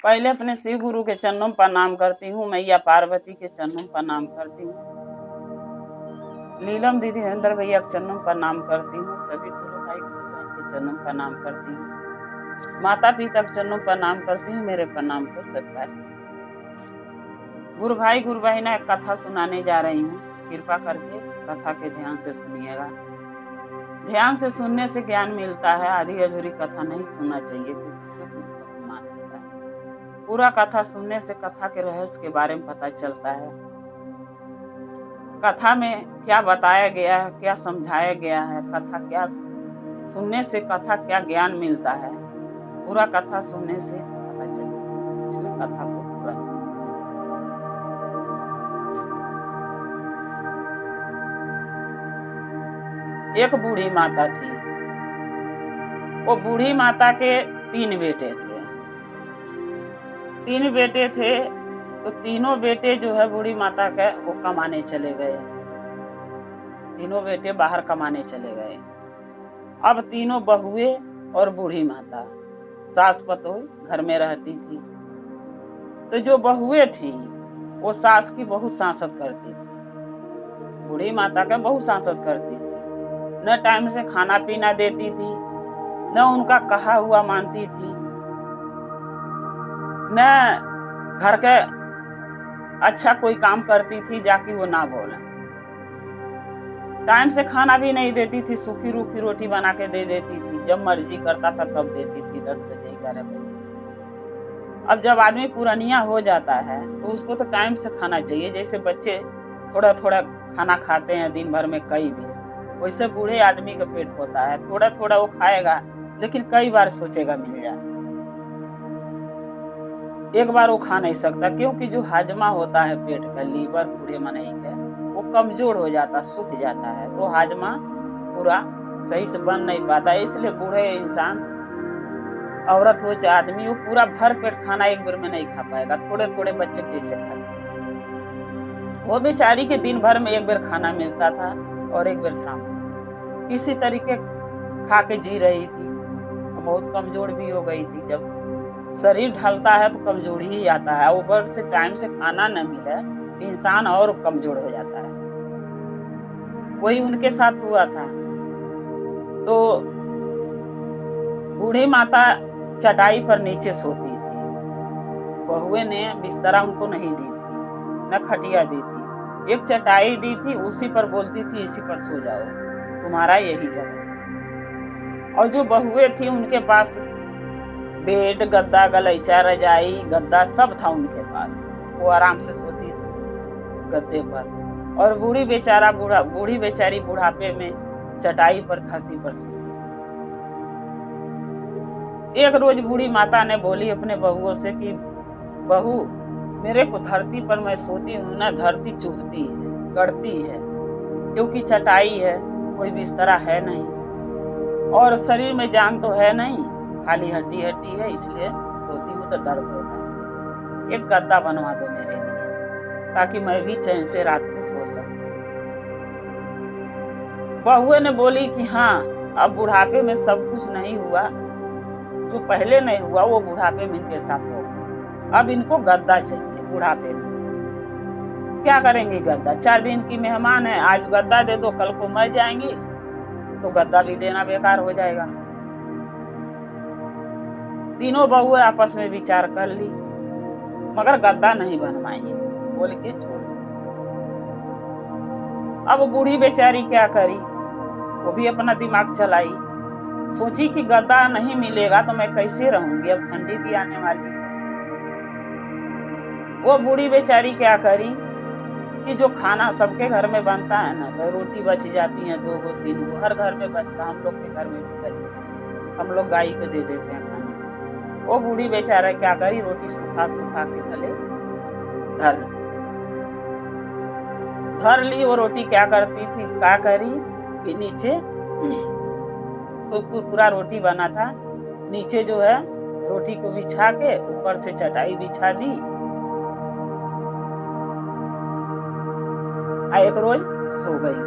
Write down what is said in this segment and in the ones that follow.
पहले अपने शिव गुरु के चरणों पर प्रणाम करती हूँ। मैया पार्वती के चरणों पर प्रणाम करती हूँ। लीलम दीदी हरिंदर भैया के चरणों पर प्रणाम करती हूँ। सभी गुरु भाई गुरु बहन के चरणों पर प्रणाम करती हूँ। माता पिता के चरणों पर प्रणाम करती हूँ। मेरे प्रणाम को स्वीकार कीजिए। गुरु भाई गुरु बहन एक कथा सुनाने जा रही हूँ। कृपा करके कथा के ध्यान से सुनिएगा। ध्यान से सुनने से ज्ञान मिलता है। आधी अधूरी कथा नहीं सुनना चाहिए क्योंकि इससे अपमान होता है। पूरा कथा सुनने से कथा के रहस्य के बारे में पता चलता है। कथा में क्या बताया गया है, क्या समझाया गया है, कथा क्या सुनने से कथा क्या ज्ञान मिलता है, पूरा कथा सुनने से पता चलता है। इसलिए कथा को पूरा सुनना चाहिए। एक बूढ़ी माता थी। वो बूढ़ी माता के 3 बेटे थे। 3 बेटे थे तो तीनों बेटे जो है बूढ़ी माता के वो कमाने चले गए। तीनों बेटे बाहर कमाने चले गए। अब तीनों बहुए और बूढ़ी माता सास पतोह घर में रहती थी। तो जो बहुए थी वो सास की बहुत सांसत करती थी। बूढ़ी माता का बहुत सांसत करती थी। न टाइम से खाना पीना देती थी, न उनका कहा हुआ मानती थी, न घर के अच्छा कोई काम करती थी जाके वो ना बोला। टाइम से खाना भी नहीं देती थी। सूखी रूखी रोटी बना के दे देती थी। जब मर्जी करता था तब देती थी, 10 बजे 11 बजे। अब जब आदमी पुरानिया हो जाता है तो उसको तो टाइम से खाना चाहिए। जैसे बच्चे थोड़ा थोड़ा खाना खाते हैं दिन भर में कई भी, वैसे बूढ़े आदमी का पेट होता है। थोड़ा थोड़ा वो खाएगा लेकिन कई बार सोचेगा मिल जाए। एक बार वो खा नहीं सकता क्योंकि जो हाजमा होता है पेट का, लीवर बूढ़े मनई का, वो कमजोर हो जाता, सूख जाता है। तो हाजमा पूरा सही से बन नहीं पाता। इसलिए बूढ़े इंसान, औरत हो चाहे आदमी हो, पूरा भर पेट खाना एक बार में नहीं खा पाएगा। थोड़े थोड़े बच्चे जैसे खाते। वो बेचारी के दिन भर में एक बार खाना मिलता था और एक बार शाम किसी तरीके खा के जी रही थी। बहुत कमजोर भी हो गई थी। जब शरीर ढलता है तो कमजोरी ही आता है। ऊपर से टाइम से खाना न मिले तो इंसान और कमजोर हो जाता है। वही उनके साथ हुआ था। तो बूढ़ी माता चटाई पर नीचे सोती थी। बहुए ने बिस्तरा उनको नहीं दी थी, न खटिया दी थी। एक चटाई दी थी, उसी पर बोलती थी इसी पर सो जाओ, तुम्हारा यही जगह। और जो बहुए थी उनके पास बेड, गद्दा, गलीचा, रजाई, गद्दा सब था उनके पास। वो आराम से सोती थी गद्दे पर। और बूढ़ी बेचारी बुढ़ापे में चटाई पर धरती पर सोती थी। एक रोज बूढ़ी माता ने बोली अपने बहुओं से कि बहू, मेरे को धरती पर मैं सोती हूँ ना, धरती चुभती है, गड़ती है, क्योंकि चटाई है, कोई बिस्तरा है नहीं और शरीर में जान तो है नहीं, खाली हड्डी हड्डी है। इसलिए सोती हूँ तो दर्द होता है। एक गद्दा बनवा दो मेरे लिए ताकि मैं भी चैन से रात को सो सकूं। बहुए ने बोली कि हाँ, अब बुढ़ापे में सब कुछ नहीं हुआ, जो पहले नहीं हुआ वो बुढ़ापे में इनके साथ होगा। अब इनको गद्दा चाहिए बुढ़ापे में। क्या करेंगी गद्दा? 4 दिन की मेहमान है, आज गद्दा दे दो, कल को मर जाएंगी तो गद्दा भी देना बेकार हो जाएगा। तीनों बहुए आपस में विचार कर ली मगर गद्दा नहीं बनवाएंगे, बोल के छोड़। अब बूढ़ी बेचारी क्या करी, वो भी अपना दिमाग चलाई। सोची कि गद्दा नहीं मिलेगा तो मैं कैसे रहूंगी, अब ठंडी भी आने वाली है। वो बूढ़ी बेचारी क्या करी कि जो खाना सबके घर में बनता है ना, तो रोटी बच जाती है 2 गो 3 गो, हर घर में बचता, हम लोग के घर में भी बचता है, हम लोग गाय को दे देते हैं खाने। वो बूढ़ी बेचारा क्या करी, रोटी सुखा सुखा के भले धर ली। वो रोटी क्या करती थी, क्या करी कि नीचे पूरा रोटी बना था, नीचे जो है रोटी को बिछा के ऊपर से चटाई बिछा दी। एक रोज सो गई।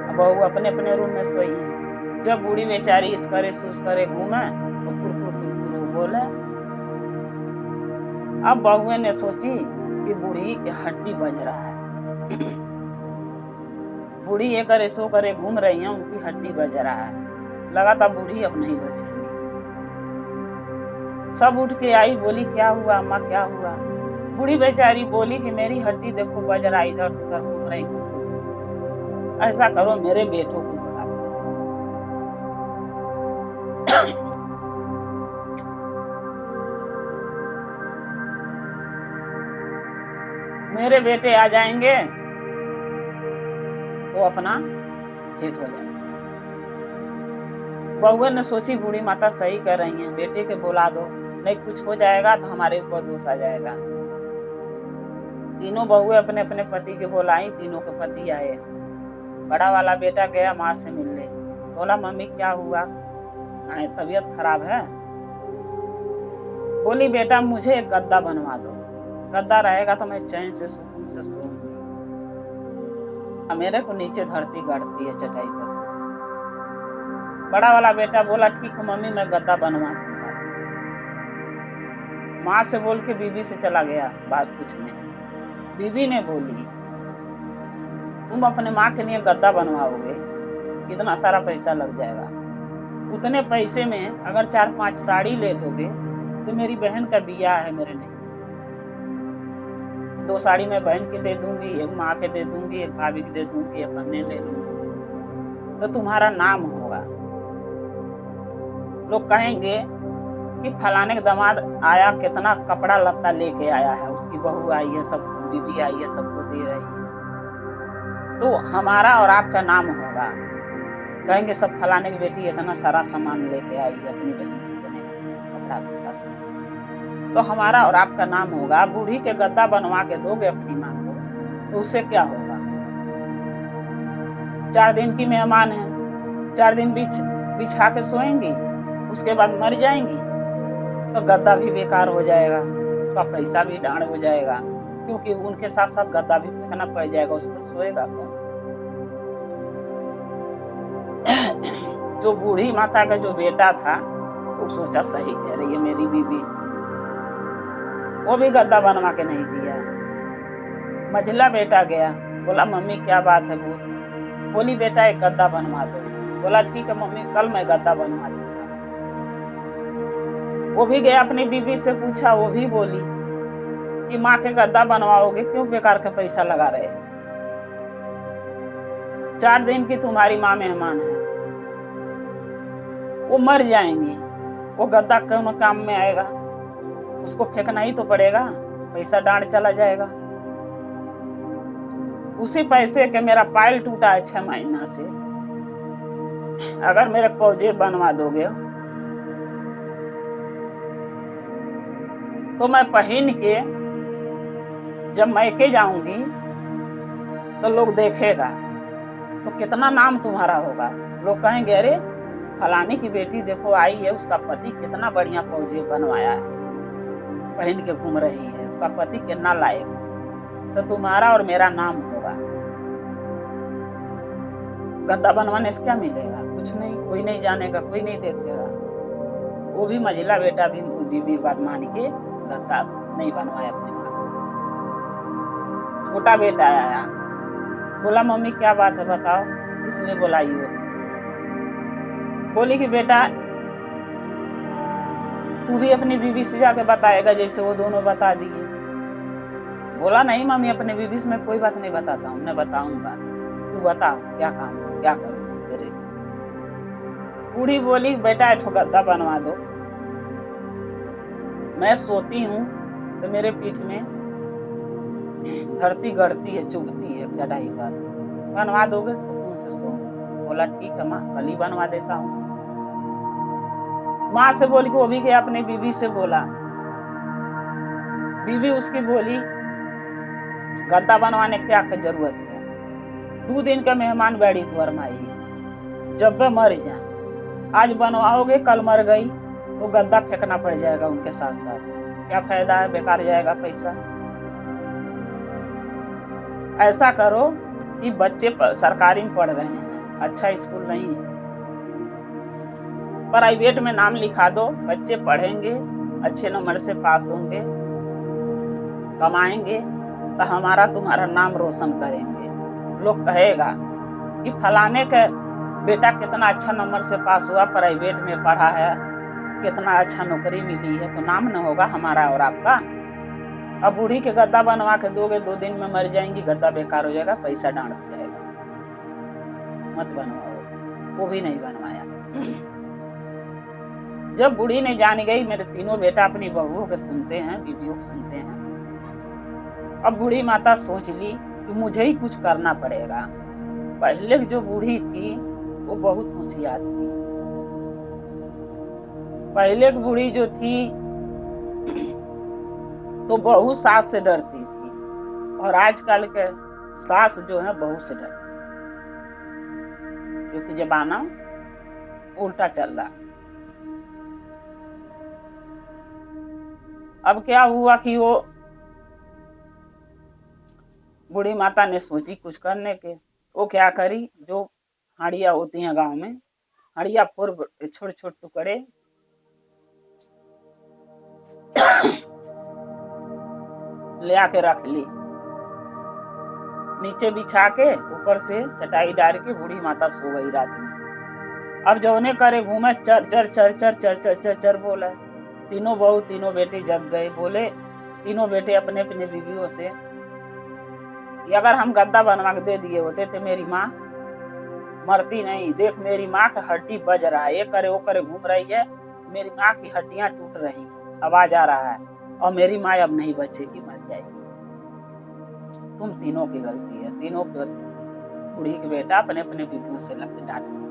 अब वो अपने अपने रूम में सोई है। जब बूढ़ी बेचारी इस करे से उस करे घूमे तो कुरकुर बोले अब बहुए ने सोची कि बूढ़ी की हड्डी बज रहा है। बूढ़ी ये करे सो करे घूम रही है, उनकी हड्डी बज रहा है। लगा था बूढ़ी अब नहीं बचेगी। सब उठ के आई, बोली क्या हुआ अम्मा क्या हुआ। बूढ़ी बेचारी बोली कि मेरी हड्डी देखो बज रहा, इधर से उधर घूम रही। ऐसा करो मेरे बेटों को बुला दो। मेरे बेटे आ जाएंगे तो अपना भेंट हो जाएगा। बहुआ ने सोची बूढ़ी माता सही कर रही है, बेटे के बुला दो, नहीं कुछ हो जाएगा तो हमारे ऊपर दोष आ जाएगा। तीनों बहुए अपने अपने पति के बुलाई, तीनों के पति आए। बड़ा वाला बेटा गया माँ से मिलने, बोला मम्मी क्या हुआ, तबीयत खराब है। बोली बेटा मुझे एक गद्दा बनवा दो, गद्दा रहेगा तो मैं चैन से सुकून से सोऊंगी। मेरे को नीचे धरती गड़ती है, चटाई पर सोती। बड़ा वाला बेटा बोला ठीक है मम्मी मैं गद्दा बनवा दूंगा। माँ से बोल के बीबी से चला गया बात पूछने। बीबी ने बोली तुम अपने माँ के लिए गद्दा बनवाओगे, कितना सारा पैसा लग जाएगा। उतने पैसे में अगर 4-5 साड़ी ले दोगे तो मेरी बहन का बियाह है, मेरे नहीं 2 साड़ी मैं बहन की दे दूंगी, एक माँ के दे दूंगी, एक भाभी की दे दूंगी, एक अपने ले लूंगी, तो तुम्हारा नाम होगा। लोग कहेंगे कि फलाने का दामाद आया, कितना कपड़ा लत्ता लेके आया है, उसकी बहू आई है, सब बीबी आई है, सबको दे रही है, तो हमारा और आपका नाम होगा। कहेंगे सब फलाने की बेटी इतना सारा सामान लेके आई है अपनी बहन को देने, कपड़ा लत्ता सब, तो हमारा और आपका नाम होगा। बूढ़ी के गद्दा बनवा के दोगे अपनी माँ को तो उससे क्या होगा। 4 दिन की मेहमान है, 4 दिन बिछा के सोएंगी, उसके बाद मर जाएंगी तो गद्दा भी बेकार हो जाएगा, उसका पैसा भी डांड हो जाएगा, क्योंकि उनके साथ साथ गद्दा भी फेंकना पड़ जाएगा, उस पर सोएगा कौन। जो बूढ़ी माता का जो बेटा था वो सोचा सही कह रही है मेरी बीबी, वो भी गद्दा बनवा के नहीं दिया। मझला बेटा गया, बोला मम्मी क्या बात है। बोली बेटा एक गद्दा बनवा दो। बोला ठीक है मम्मी कल मैं गद्दा बनवा दूंगा। वो भी गया अपनी बीबी से पूछा, वो भी बोली कि माँ के गद्दा बनवाओगे, क्यों बेकार का पैसा लगा रहे हैं, 4 दिन की तुम्हारी माँ मेहमान है, वो मर जाएंगी, वो गद्दा कौन काम में आएगा, उसको फेंकना ही तो पड़ेगा, पैसा डांड चला जाएगा। उसी पैसे के मेरा पायल टूटा है 6 महीना से, अगर मेरे पौजेब बनवा दोगे तो मैं पहन के जब मैके जाऊंगी तो लोग देखेगा तो कितना नाम तुम्हारा होगा। लोग कहेंगे अरे फलाने की बेटी देखो आई है, उसका पति कितना बढ़िया पौजेब बनवाया है, पहन के घूम रही है, उसका पति कितना लायक है, तो तुम्हारा और मेरा नाम होगा। गद्दा बनवाने से क्या मिलेगा, कुछ नहीं, कोई नहीं जानेगा, कोई नहीं देखेगा। वो भी मझिला बेटा भी बीबी बात मान के गद्दा नहीं बनवाया अपने माँ को। छोटा बेटा आया, बोला मम्मी क्या बात है बताओ, इसलिए बुलाई हो। बोली कि बेटा तू भी अपनी बीबी से जाके बताएगा जैसे वो दोनों बता दिए। बोला नहीं मम्मी अपने बीबी से मैं कोई बात नहीं बताता हूँ, मैं बताऊंगा, तू बता क्या काम क्या करूँ तेरे। बूढ़ी बोली बेटा एक गद्दा बनवा दो, मैं सोती हूँ तो मेरे पीठ में धरती गड़ती है, चुभती है चटाई पर, बनवा दोगे सुकून से सो। बोला ठीक है माँ कल ही बनवा देता हूँ। माँ से बोली, वो भी गया अपने बीबी से बोला, बीबी उसकी बोली गद्दा बनवाने क्या जरूरत है, 2 दिन का मेहमान बैठी तुअर माई, जब वे मर जाए, आज बनवाओगे कल मर गई तो गद्दा फेंकना पड़ जाएगा उनके साथ साथ, क्या फायदा है, बेकार जाएगा पैसा। ऐसा करो कि बच्चे सरकारी में पढ़ रहे हैं, अच्छा स्कूल नहीं है, प्राइवेट में नाम लिखा दो, बच्चे पढ़ेंगे, अच्छे नंबर से पास होंगे, कमाएंगे तो हमारा तुम्हारा नाम रोशन करेंगे। लोग कहेगा कि फलाने के बेटा कितना अच्छा नंबर से पास हुआ, प्राइवेट में पढ़ा है, कितना अच्छा नौकरी मिली है, तो नाम न होगा हमारा और आपका। अब बूढ़ी के गद्दा बनवा के दोगे, 2 दिन में मर जाएंगी, गद्दा बेकार हो जाएगा, पैसा डांड हो जाएगा। मत बनवाओ। वो भी नहीं बनवाया। जब बूढ़ी ने जान गई मेरे तीनों बेटा अपनी बहुओं के सुनते हैं, बीवियों को सुनते हैं, अब बूढ़ी माता सोच ली कि मुझे ही कुछ करना पड़ेगा। पहले जो बूढ़ी थी वो बहुत होशियार थी। पहले की बूढ़ी जो थी तो बहू सास से डरती थी, और आजकल के सास जो है बहू से डरती है, क्योंकि जमाना उल्टा चल रहा। अब क्या हुआ कि वो बूढ़ी माता ने सोची कुछ करने के। वो क्या करी, जो हाड़िया होती हैं गांव में, हाड़िया फोड़ छोटे छोटे टुकड़े ले आके रख ली, नीचे बिछा के ऊपर से चटाई डाल के बूढ़ी माता सो गई रात में। अब जौने करे घूमे चर चर चर चर चर चर चर चर बोला। तीनों बहू तीनों बेटे जग गए। बोले तीनों बेटे अपने अपने बीवियों से, अगर हम गद्दा बनवा के दे दिए होते तो मेरी माँ मरती नहीं। देख मेरी माँ का हड्डी बज रहा है, ये करे वो करे घूम रही है, मेरी माँ की हड्डियां टूट रही, आवाज आ रहा है, और मेरी माँ अब नहीं बचेगी, मर जाएगी। तुम तीनों की गलती है। तीनों बूढ़ी के बेटा अपने अपने बीवियों से लग डांटे।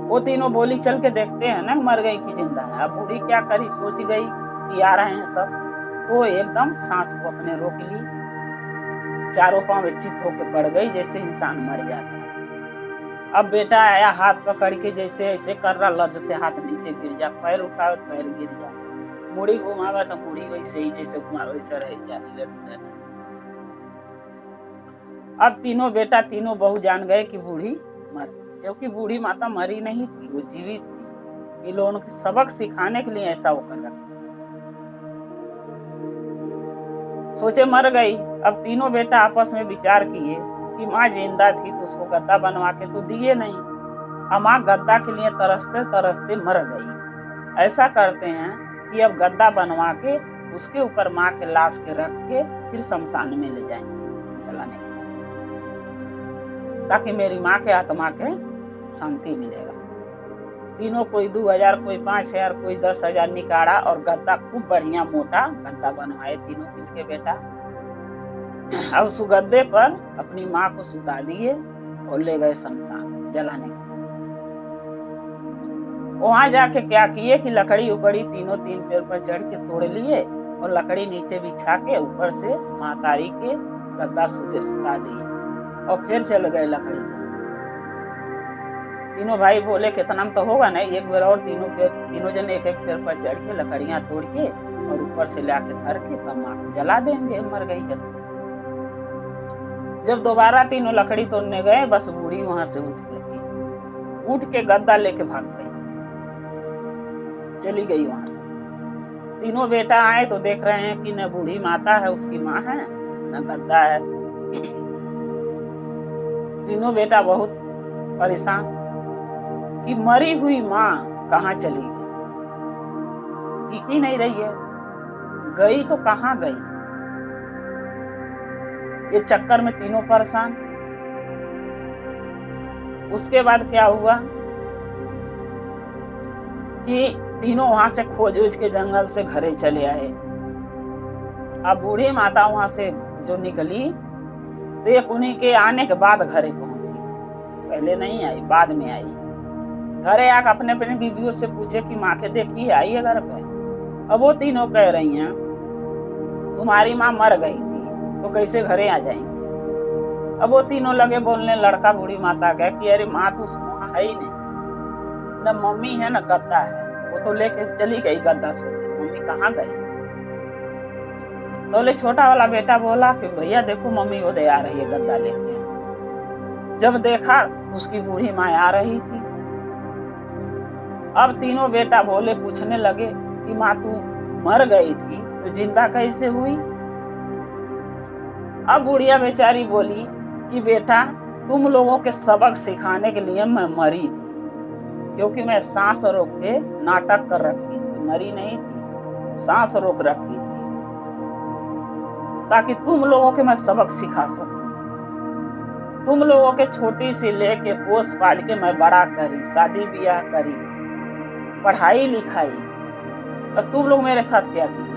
वो तीनों बोली चल के देखते हैं ना मर गई कि जिंदा है। अब बूढ़ी क्या करी, सोच गई कि आ रहे हैं सब, तो एकदम सांस को अपने रोक ली, चारों पांव चित होके पड़ गई जैसे इंसान मर जाता है। अब बेटा आया हाथ पकड़ के, जैसे ऐसे कर रहा, लद से हाथ नीचे गिर जा, पैर उठावे पैर गिर जा, मुड़ी घुमावा तो मुड़ी वैसे ही जैसे घुमा वैसे रह जा। अब तीनों बेटा तीनों बहू जान गए कि बूढ़ी मर गई, जबकि बूढ़ी माता मरी नहीं थी, वो जीवित थी। ये लोगों को सबक सिखाने के लिए ऐसा वो कर रखा। सोचे मर गई। अब तीनों बेटा आपस में विचार किए कि माँ जिंदा थी तो उसको गद्दा बनवा के तो दिए नहीं, अब माँ गद्दा के लिए तरसते तरसते मर गई। ऐसा करते हैं कि अब गद्दा बनवा के उसके ऊपर माँ के लाश के रख के फिर शमशान में ले जाएंगे चलाने, ताकि मेरी माँ के आत्मा के शांति मिलेगा। तीनों कोई 2000, कोई 5000, कोई 10,000 निकाला और गद्दा खूब बढ़िया मोटा गद्दा बनवाए तीनों मिल के बेटा। अब उस गद्दे पर अपनी माँ को सुता दिए और ले गए शमशान जलाने। वहां जाके क्या किए कि लकड़ी उपड़ी तीनों 3 पेड़ पर चढ़ के तोड़ लिए और लकड़ी नीचे बिछा के ऊपर से मातारी के गद्दा सूते सुता दिए और फिर चले गए लकड़ी। तीनों भाई बोले कितना तो होगा नहीं, एक बार और तीनों जन एक एक पेड़ पर चढ़ के लकड़ियां तोड़ के और ऊपर से लाके धर के तब माँ को जला देंगे, मर गई है। जब दोबारा तीनों लकड़ी तोड़ने गए, बस बूढ़ी वहां से उठ गई, उठ के गद्दा लेके भाग गई, चली गई वहां से। तीनों बेटा आए तो देख रहे हैं कि न बूढ़ी माता है उसकी माँ है न गद्दा है। तीनों बेटा बहुत परेशान कि मरी हुई माँ कहाँ चली गई, दिख ही नहीं रही है, गई तो कहाँ गई। ये चक्कर में तीनों परेशान। उसके बाद क्या हुआ कि तीनों वहां से खोज के जंगल से घरे चले आए। अब बूढ़ी माता वहां से जो निकली तो एक उन्हीं के आने के बाद घरे पहुंची, पहले नहीं आई, बाद में आई। घरे आकर अपने अपने बीवियों से पूछे कि माँ के देखी आई है घर पे। अब वो तीनों कह रही हैं तुम्हारी माँ मर गई थी तो कैसे घरे आ जाएंगे। अब वो तीनों लगे बोलने, लड़का बूढ़ी माता का कि अरे माँ तो वहाँ है ही नहीं, न मम्मी है न गद्दा है, वो तो लेके चली गई गद्दा सोते, मम्मी कहाँ गई। तो ले छोटा वाला बेटा बोला कि भैया देखो मम्मी वो दे आ रही है गद्दा लेके। जब देखा तो उसकी बूढ़ी माँ आ रही थी। अब तीनों बेटा बोले पूछने लगे कि माँ तू मर गई थी तो जिंदा कैसे हुई? अब बुढ़िया बेचारी बोली कि बेटा, तुम लोगों के सबक सिखाने के लिए मैं मरी थी, क्योंकि मैं सांस रोक के नाटक कर रखी थी। मरी नहीं थी, सांस रोक रखी थी, ताकि तुम लोगों के मैं सबक सिखा सकूं। तुम लोगों के छोटी सी लेके पोस पाल के मैं बड़ा करी, शादी ब्याह करी, पढ़ाई लिखाई, तो तुम लोग मेरे साथ क्या किए?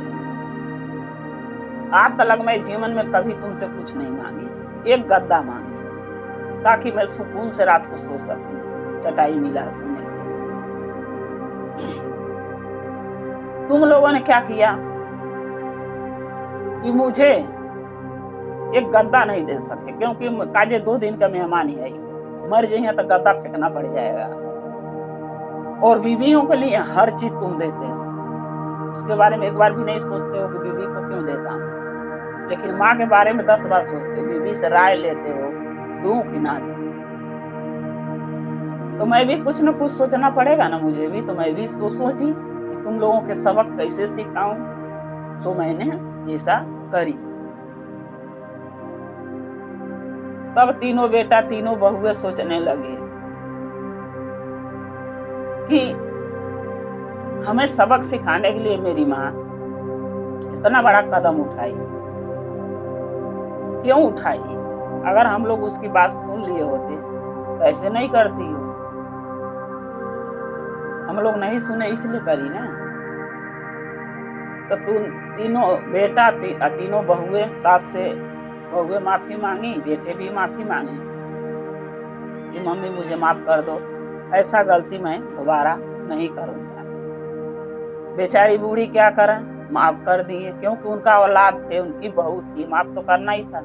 आज तक मैं जीवन में कभी तुमसे कुछ नहीं मांगी, एक गद्दा मांगी, ताकि मैं सुकून से रात को सो सकूं, चटाई मिला सोने की। तुम लोगों ने क्या किया कि मुझे एक गद्दा नहीं दे सके, क्योंकि काजे 2 दिन का मेहमान ही है, मर जाइए तो गद्दा फेंकना पड़ जाएगा। और बीवियों के लिए हर चीज तुम देते हो, उसके बारे में एक बार भी नहीं सोचते हो कि बीवी को क्यों देता हूं, लेकिन माँ के बारे में 10 बार सोचते हो, बीवी से राय लेते हो, दूं कि ना दूं। तो मैं भी कुछ न कुछ सोचना पड़ेगा ना मुझे भी, तो मैं भी सोची कि तुम लोगों के सबक कैसे सिखाऊं, सो मैंने ऐसा करी। तब तीनों बेटा तीनों बहुएं सोचने लगे कि हमें सबक सिखाने के लिए मेरी माँ इतना बड़ा कदम उठाई, क्यों उठाई? अगर हम लोग उसकी बात सुन लिए होते तो ऐसे नहीं करती हो। हम लोग नहीं सुने इसलिए करी ना। तो तीनों बेटा तीनों बहुएं, सास से बहुएं माफी मांगी, बेटे भी माफी मांगे कि मम्मी मुझे माफ कर दो, ऐसा गलती मैं दोबारा नहीं करूंगा। बेचारी बूढ़ी क्या करें, माफ कर दिए, क्योंकि उनका औलाद थे, उनकी बहू थी, माफ तो करना ही था।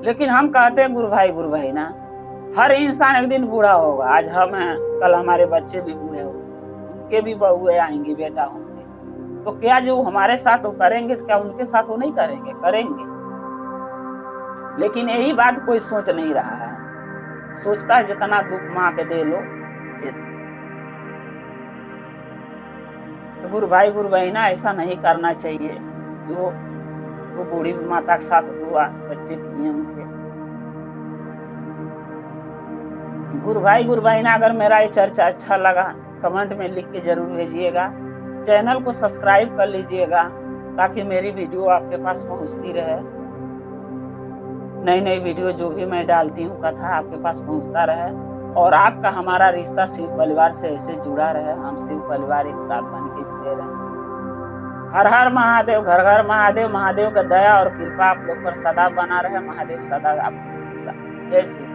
लेकिन हम कहते हैं गुरु भाई ना, हर इंसान एक दिन बूढ़ा होगा। आज हम हैं, कल हमारे बच्चे भी बूढ़े होंगे, उनके भी बहुएं आएंगी, बेटा होंगे। तो क्या जो हमारे साथ वो करेंगे, तो क्या उनके साथ वो नहीं करेंगे? करेंगे। लेकिन यही बात कोई सोच नहीं रहा है। सोचता है जितना दुख माँ के दे लो। तो गुरु भाई गुरु बहना, ऐसा नहीं करना चाहिए जो वो बूढ़ी माता के साथ हुआ, बच्चे किए उनके। गुरु भाई गुरु बहना, अगर मेरा ये चर्चा अच्छा लगा कमेंट में लिख के जरूर भेजिएगा। चैनल को सब्सक्राइब कर लीजिएगा, ताकि मेरी वीडियो आपके पास पहुंचती रहे। नई नई वीडियो जो भी मैं डालती हूँ कथा आपके पास पहुंचता रहे, और आपका हमारा रिश्ता शिव परिवार से ऐसे जुड़ा रहे, हम शिव परिवार एक साथ बन के जुड़े रहे। हर हर महादेव, घर घर महादेव। महादेव का दया और कृपा आप लोग पर सदा बना रहे। महादेव सदा आप लोगों के साथ। जय शिव।